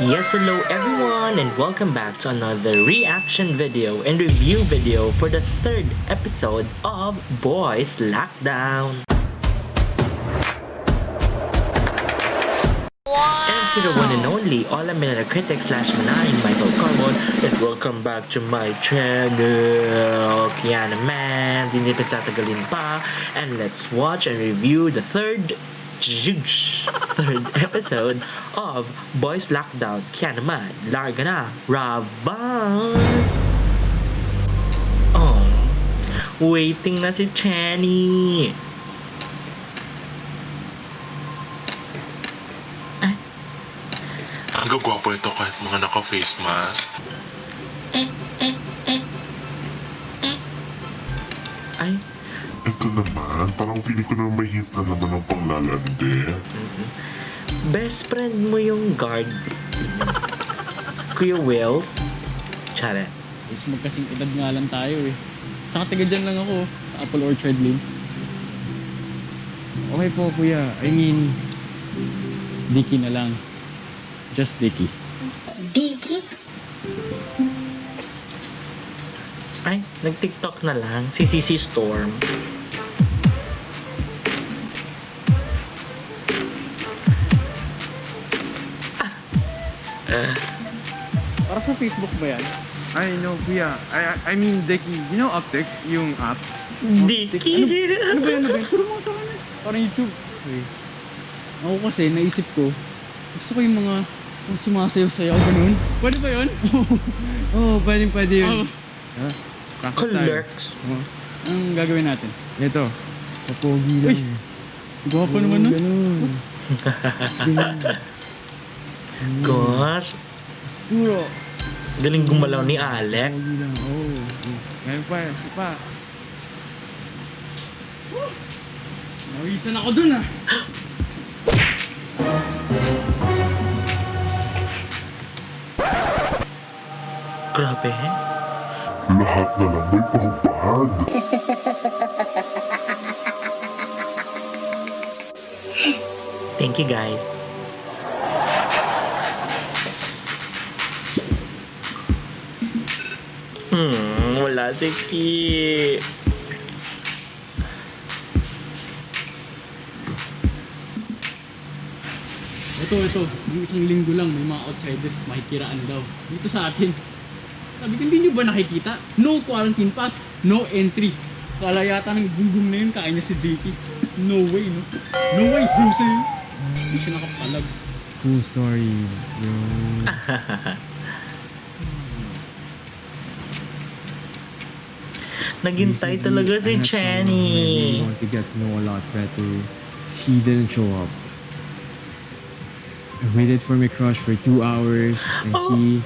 Yes, hello everyone and welcome back to another reaction video and review video for the third episode of Boys Lockdown. And to the one and only all-a-minute critic slash manahing Michael Carbon, and welcome back to my channel. Kaya naman, di na patatagalin pa, and let's watch and review the third episode of Boys Lockdown. Kaya naman, larga na, Raban! Oh, waiting na si Channy. Ang gagwapo ito kahit mga naka-face mask. Ay. Ito naman, parang feeling ko na may hint na naman ang panglalande. Best friend mo yung guard. Kuya Wills. Charet. Is magkasing edad nga lang tayo eh. Saka taga dyan lang ako, sa Apple Orchard Lane. Okay po kuya, I mean, Dicky na lang. Just Dicky. Dicky? Ay, nag-TikTok na lang. Si CC Storm. Para sa Facebook ba yan? I know, kuya. I mean, Dicky. You know Optics? Yung app? Dicky. Ano ba yan? Turo mo sa kanya. Parang YouTube. Okay. Ako kasi, naisip ko, gusto ko yung mga sumasayaw-sayaw, ganun. Pwede ba yun? Oo, pwede yun. Oh. Practice tayo. Clerks. So, Anong gagawin natin? ito. Papogi lang. Uy! Gwapo naman nun. Ganun. Ganun. Gosh. Asturo. Galing gumalaw ni Alec. Papogi lang, oo. Ngayon pa, sipa. Nawisan ako dun ah. Grabe eh. Lahat na lang may pahubad. Thank you guys. Wala si Ki. Ito. Yung isang linggo lang, may mga outsiders, makikiraan daw. Dito sa atin. Sabi ko, hindi nyo ba nakikita? No quarantine pass, no entry. Kala yata ng gunggong na yun, kaya niya si Dicky. No way, no? No way, Jose! Hindi siya nakapalag. Cool story, bro. Naghintay talaga si Channy. I want to get to know a lot better. She didn't show up. I waited for my crush for 2 hours and he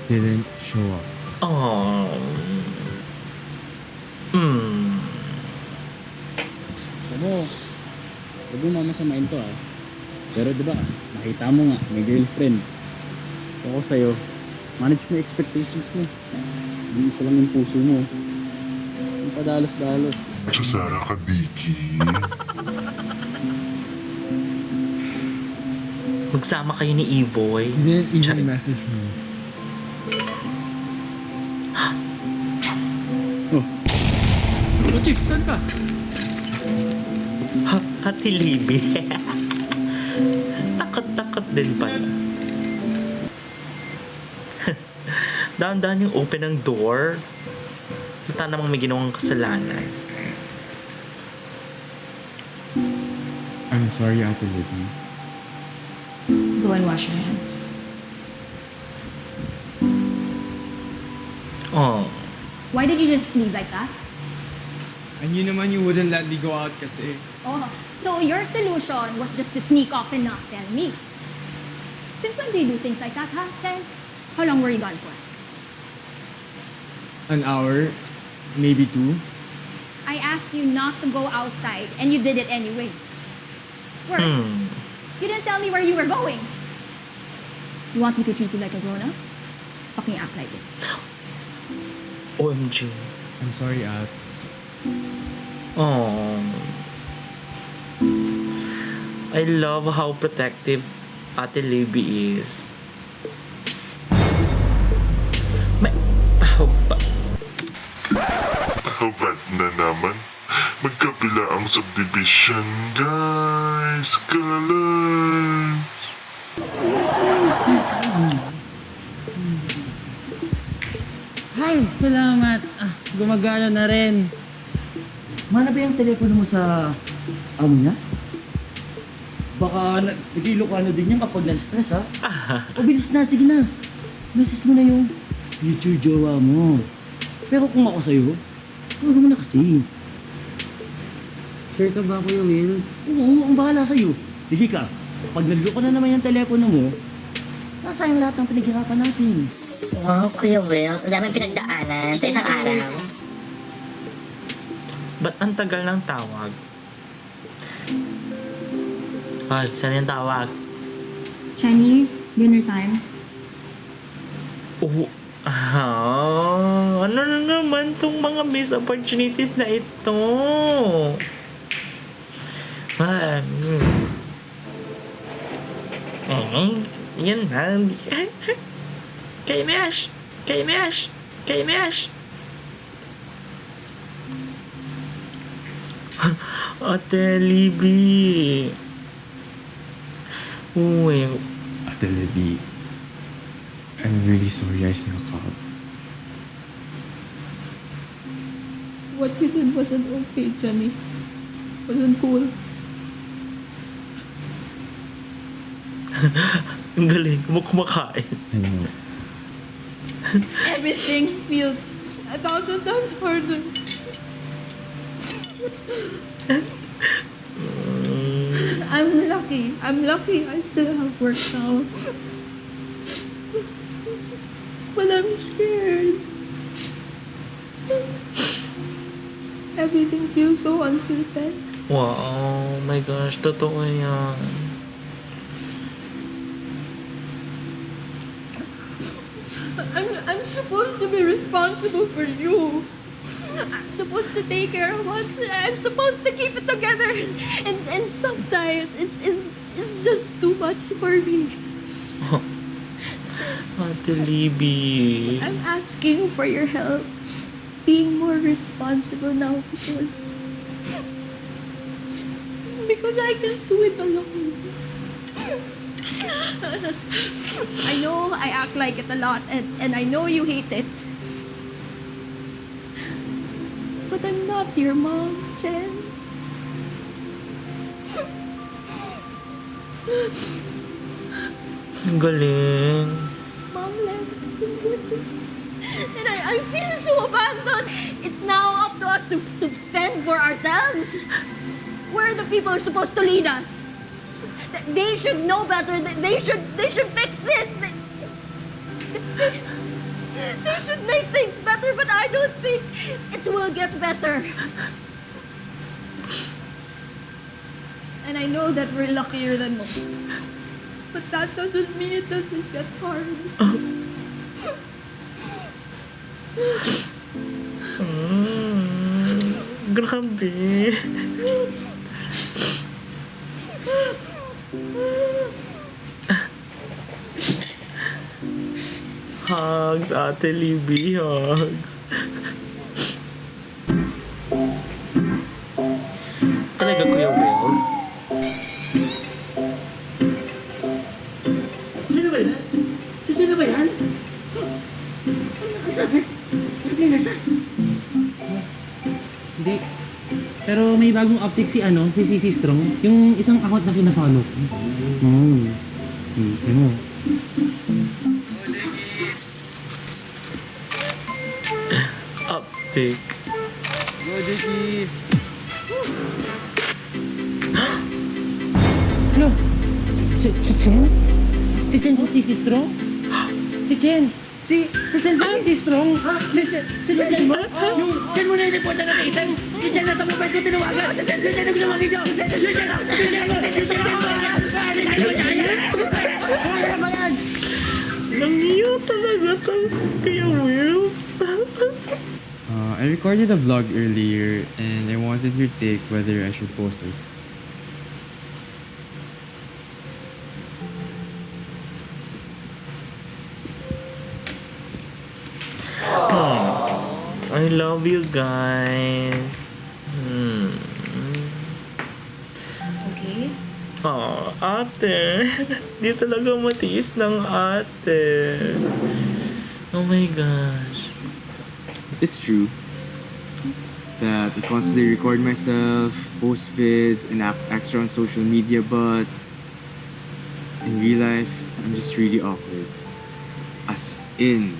didn't show up. Oh. Huwag mo mamasamain to ah. Pero diba, nakita mo nga, may girlfriend. Ako sa'yo, manage mo yung expectations mo. Hindi isa lang yung puso mo. Yung padalos-dalos. Sasara ka, Dicky. Magsama kayo ni Evoy. He didn't even Charing. message me. Oh, Chief, saan ka? Hati Libby. Takot din pala. Dahan-dahan yung open ng door. Kita namang may ginawang kasalanan. I'm sorry, Ate Libby. Go and wash your hands. Oh. Why did you just leave like that? And you naman, you wouldn't let me go out kasi. Oh, so your solution was just to sneak off and not tell me. Since when do you do things like that, huh, Chen? How long were you gone for? An hour, maybe 2. I asked you not to go outside, and you did it anyway. Worse, you didn't tell me where you were going. You want me to treat you like a grown-up? Fucking act like it. OMG. I'm sorry, Ats. Oh. I love how protective Ate Libby is... May... Oh, Hubad na naman. Magkabila ang subdivision, guys. Galas. Ay, salamat. Gumagana na rin. Mana ba yung telepono mo sa amo niya? Baka nag-ilokano din yan kapag na-stress, ha? O bilis na, sige na. Message mo na yung future jowa mo. Pero kung ako sa'yo, huwag mo na kasi. Sure ka ba, Kuya Wills? Oo, ang bahala sa'yo. Sige ka, pag naloko na naman yung telepono mo, nasayang lahat ng pinaghirapan natin. Wow, Kuya Wills, ang daming pinagdaanan sa isang araw. ba't ang tagal ng tawag? Ay, saan yung tawag? Chenny, dinner time. Oh, ano na naman tong mga missed opportunities na ito? Yan na. Kay Mesh! Kay Mesh! Kay Mesh! Ate Libby. Uy. Ate Libby, I'm really sorry I snuck out. What you did wasn't okay, Jenny. Wasn't cool. Ang galing. Kumakain. I know. Everything feels 1,000 times harder. I'm lucky. I'm lucky I still have work now. But I'm scared. Everything feels so uncertain. Wow, my gosh, totoo yan. I'm supposed to be responsible for you. I'm supposed to take care of us. I'm supposed to keep it together. And sometimes it's just too much for me. Ate Libby. I'm asking for your help. Being more responsible now because I can't do it alone. I know I act like it a lot and I know you hate it. But I'm not your mom, Chen. Ang galing. Mom left. And I feel so abandoned. It's now up to us to fend for ourselves. We're the people who are supposed to lead us. They should know better. They should fix this. They should make things better, but I don't think it will get better. And I know that we're luckier than most. But that doesn't mean it doesn't get hard. Grabe. Hugs, Ate Libby, hugs. Talaga, Kuya Wills? Sino ba yan? Sino ba yan? Ang sabi? Sabi na siya. Hindi. Pero may bagong uptick si CC Strong. Yung isang account na pina-follow ko. Ano? Uptick. Go, Dicky! Ano? Si Chen? Si Chen si CC Strong? Si Chen? Si Chen si CC Strong? Si Chen ba? Yung Chen mo na yung report na nakita. Si Chen nasa mobile ko tinawagan. Si Chen ang ginawa niyo. Si Chen! Nangiyo talaga to, Kuya Wills. I recorded a vlog earlier and I wanted your take whether I should post it. I love you guys. Okay? Oh, ate. Di talaga matiis ng ate. Oh my gosh. It's true that I constantly record myself, post vids, and act extra on social media, but in real life, I'm just really awkward. As in,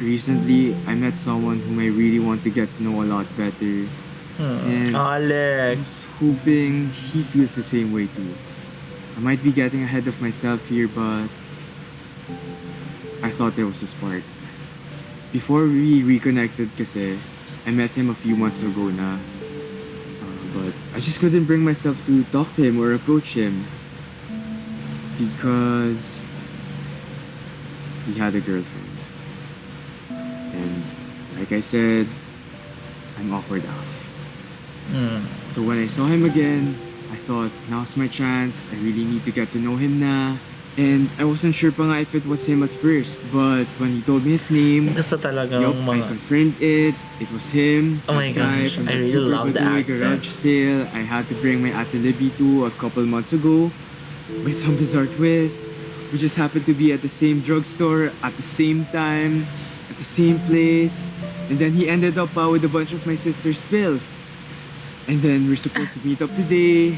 recently, I met someone whom I really want to get to know a lot better. And Alec. I'm just hoping he feels the same way too. I might be getting ahead of myself here, but I thought there was a spark. Before we reconnected kasi, I met him a few months ago na. But I just couldn't bring myself to talk to him or approach him. Because he had a girlfriend. And like I said, I'm awkward AF. So when I saw him again, I thought, now's my chance. I really need to get to know him na. And I wasn't sure pa nga if it was him at first. But when he told me his name, Gusto talaga yup, ng I mga... confirmed it. It was him. Oh my that guy gosh, from I that really super love the Baduy accent. garage sale I had to bring my Ate Libby to a couple months ago. By some bizarre twist, we just happened to be at the same drugstore at the same time, at the same place. And then he ended up with a bunch of my sister's pills. And then we're supposed to meet up today.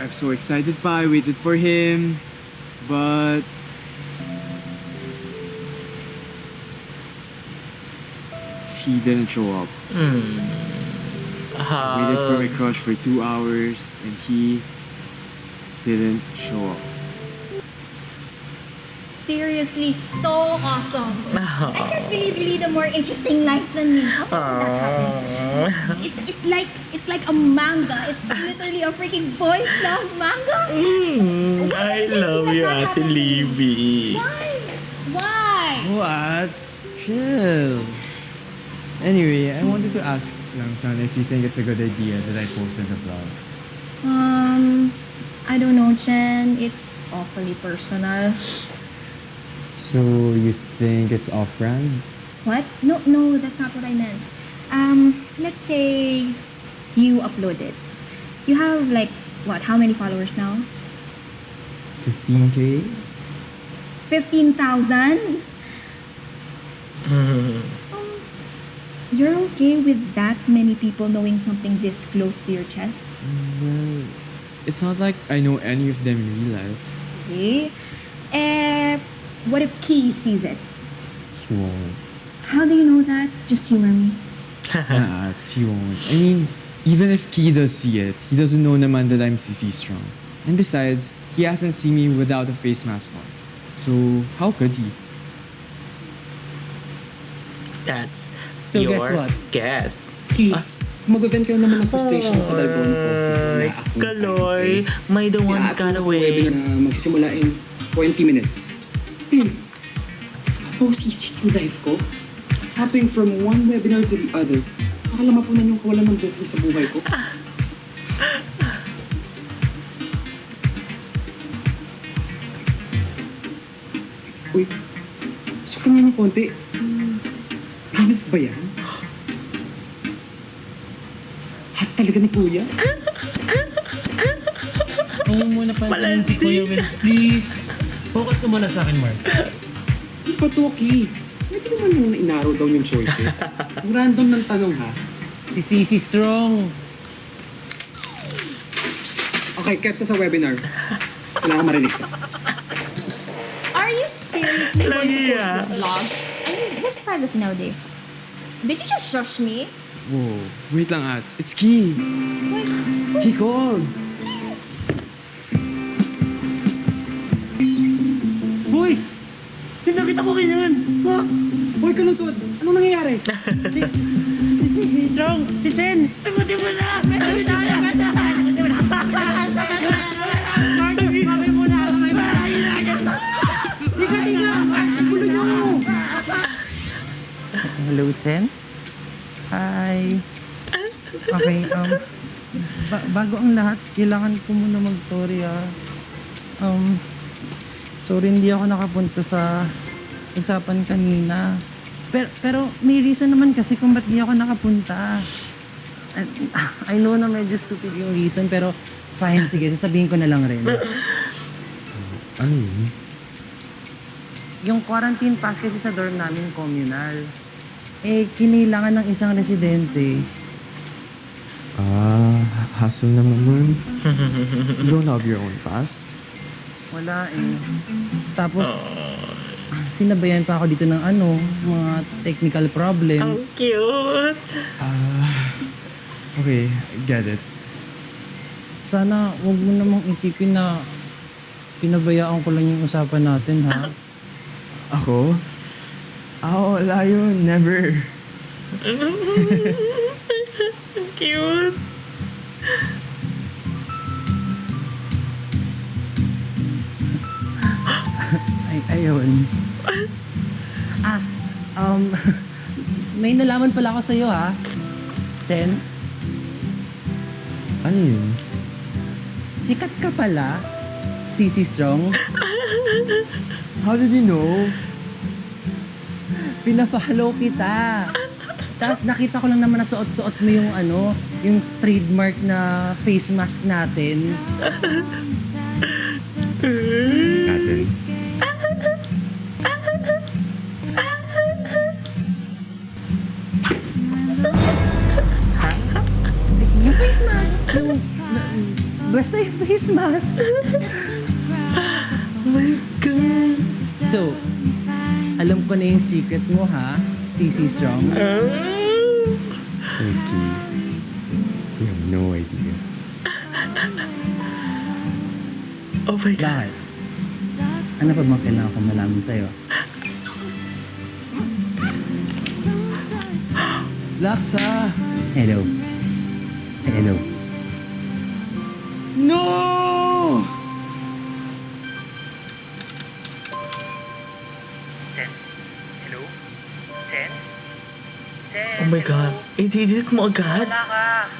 I'm so excited pa. I waited for him. But he didn't show up. I waited for my crush for 2 hours and he didn't show up. Seriously, so awesome. I can't believe you lead a more interesting life than me. How can that happen? It's like a manga. It's literally a freaking boys love manga. I love you, Ate Libby. Why? What? Chill. Anyway, I wanted to ask lang son if you think it's a good idea that I posted the vlog. I don't know, Chen. It's awfully personal. So you think it's off-brand? What? No, that's not what I meant. Let's say you upload it. You have like, what, how many followers now? 15K? 15,000? You're okay with that many people knowing something this close to your chest? Well, it's not like I know any of them in real life. Okay. What if Key sees it? He won't. How do you know that? Just humor me. He won't. I mean, even if Key does see it, he doesn't know naman that I'm CC strong. And besides, he hasn't seen me without a face mask on. So, how could he? That's So your guess what? guess. Ki, mag-vent ka naman ng frustration sa dalawang Ay, Kaloy, may the one got away. na magsisimula in 20 minutes. Ako CCQ life ko. Hopping from one webinar to the other. Akala mapunan yung kawalan ng buki sa buhay ko. Uy, suka nga ng konti. Reynolds ba yan? Hot talaga ni Kuya? Huwag mo muna pansinin si Kuya Wills, please. Focus ka muna sa akin, Mark. Hindi pa to, Ki. Pwede naman yung na-inarrow down yung choices. Ang random ng tanong, ha? Si Sisi Strong. Okay, Keps sa webinar. Wala ka marinig ka. Are you seriously going to Lagi, post this vlog? I mean, what's privacy nowadays? Did you just shush me? Whoa, wait lang, Ats. It's Key. Wait, He called. Hoy! Pinakita ko kayo yan! Ha? Hoy, kalusod! Anong nangyayari? Si Strong, si Chen. Sagutin mo na! Sagutin mo na! Gulo niyo! Hello, Chen. Hi. Okay, bago ang lahat, kailangan ko muna mag-sorry, sorry hindi ako nakapunta sa usapan kanina. Pero may reason naman kasi kung ba't di ako nakapunta. I know na medyo stupid yung reason, pero fine, sige, sasabihin ko na lang rin. Ano yun? Yung quarantine pass kasi sa dorm namin communal. Kinailangan ng isang residente. Hassle naman nun. You don't have your own pass? Wala eh. Tapos, sinabayan pa ako dito ng mga technical Ang problems. cute! Okay, I get it. Sana wag mo namang isipin na pinabayaan ko lang yung usapan natin, ha? Ako? Wala yun. Never. Cute! Ayun. May nalaman pala ako sa'yo, ha? Chen, Ano yun? sikat ka pala. CC Strong. How did you know? Pinafollow kita. Tapos nakita ko lang naman na suot-suot mo yung yung trademark na face mask natin. Natin. Yung face mask. Basta yung face mask. Oh my God! So, alam ko na yung secret mo, ha? CC Strong. Okay. You have no idea. Oh my God! Bakit? Ano pa bang kailangan ko malaman sa'yo? Laksa! Hello. Hello. No! Hello? Chen? Chen? Oh my God! I-delete mo agad? Wala ka.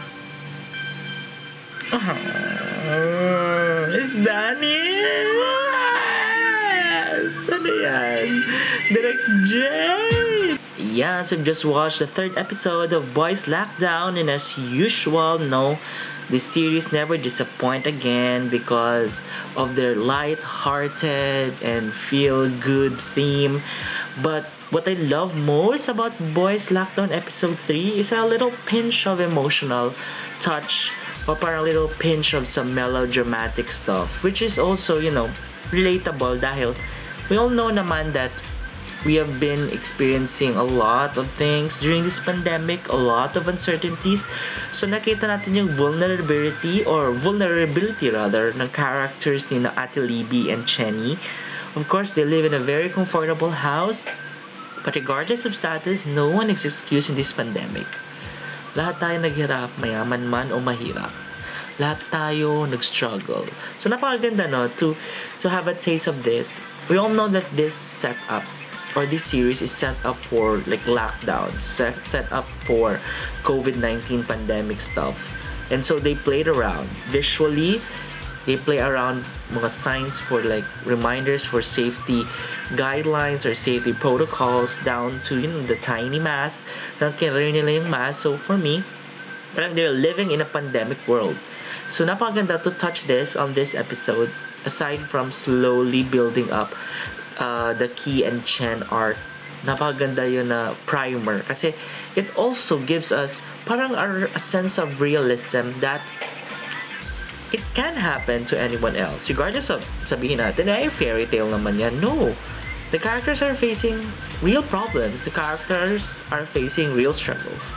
It's Danny! Ano yan? Direct J! Yes, I've just watched the 3rd episode of Boys Lockdown, and as usual, no, this series never disappoint again because of their light-hearted and feel-good theme. But what I love most about Boys Lockdown episode 3 is a little pinch of emotional touch, or parang little pinch of some melodramatic stuff, which is also, relatable dahil we all know naman that we have been experiencing a lot of things during this pandemic, a lot of uncertainties. So nakita natin yung vulnerability ng characters ni na Ate Libby and Chenny. Of course, they live in a very comfortable house, but regardless of status, no one is excused in this pandemic. Lahat tayo naghirap, mayaman man o mahirap. Lahat tayo nag-struggle. So napakaganda, no, to have a taste of this. We all know that this setup or this series is set up for like lockdown, set up for COVID-19 pandemic stuff. And so they played around visually. They play around mga signs for like reminders for safety guidelines or safety protocols down to the tiny mask. Carry nila yung mask. So for me, parang they're living in a pandemic world. So napakaganda to touch this on this episode, aside from slowly building up the Key and Chen arc. Napakaganda yun na primer kasi it also gives us parang a sense of realism that it can happen to anyone else regardless of sabihin natin fairy tale naman yan. No, the characters are facing real problems, the characters are facing real struggles.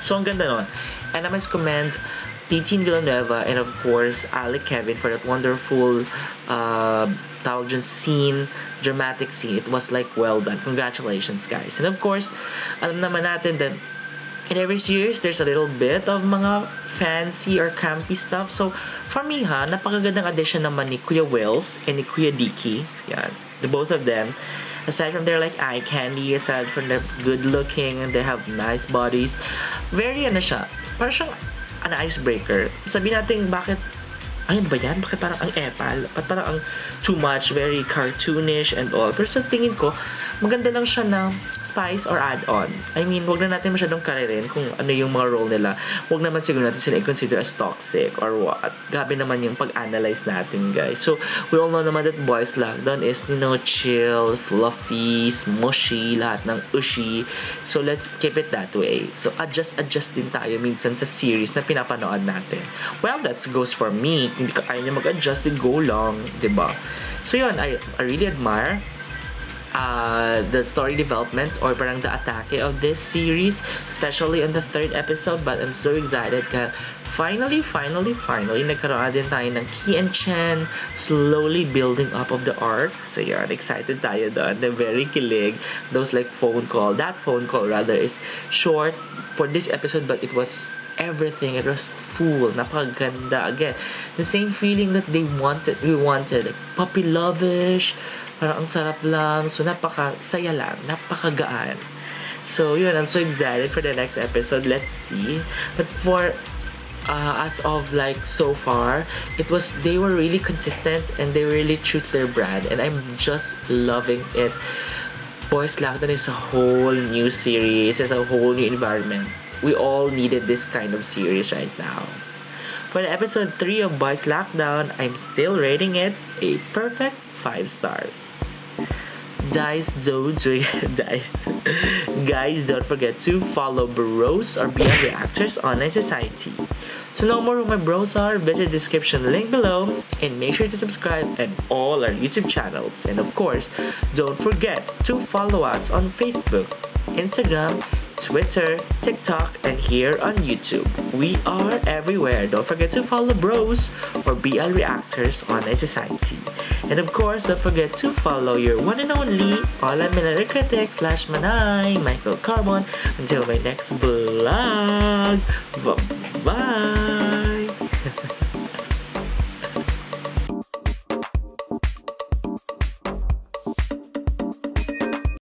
So ang ganda nun, and I must commend Titin Villanueva and of course Alec Kevin for that wonderful dramatic scene. It was like well done. Congratulations, guys. And of course, alam naman natin that in every series there's a little bit of mga fancy or campy stuff. So for me, napakagandang addition naman ni Kuya Wills and ni Kuya Dicky. Yan, the both of them. Aside from their like eye candy, aside from their good looking and they have nice bodies, very parang siyang an icebreaker. Sabihin natin bakit ayun ba yan? Bakit parang ang epal? Bakit parang ang too much, very cartoonish and all. Pero sa tingin ko, maganda lang siya na spice or add-on. I mean, wag na natin masyadong karirin kung ano yung mga role nila. Wag naman siguro natin sila i-consider as toxic or what. Grabe naman yung pag-analyze natin, guys. So, we all know naman that Boys Lockdown is, chill, fluffy, smushy, lahat ng ushy. So, let's keep it that way. So, adjust din tayo minsan sa series na pinapanood natin. Well, that goes for me. Hindi ka kaya niya mag-adjust, then go long, diba? So, yun, I really admire the story development or parang the atake of this series, especially on the 3rd episode. But I'm so excited ka finally nagkaroon din tayo ng Key and Chen slowly building up of the arc. So yan, excited tayo doon. They're very kilig. Those like that phone call rather is short for this episode, but it was everything. It was full. Napakaganda. Again, the same feeling that we wanted. Like, puppy love-ish. Parang ang sarap lang. So, napaka-saya lang. Napakagaan. So, yun. I'm so excited for the next episode. Let's see. But for, as of like so far, they were really consistent and they were really true to their brand. And I'm just loving it. Boys Lockdown is a whole new series. It's a whole new environment. We all needed this kind of series right now. For the episode 3 of Boys Lockdown, I'm still rating it a perfect 5 stars. Guys, don't forget to follow Bros or Beyond Reactors Online Society. To know more who my bros are, visit the description link below and make sure to subscribe and all our YouTube channels. And of course, don't forget to follow us on Facebook, Instagram, Twitter, TikTok, and here on YouTube. We are everywhere. Don't forget to follow Bros or BL Reactors Online Society. And of course, don't forget to follow your one and only all-I'm critic / Manay, Michael Carbon. Until my next vlog. Bye-bye!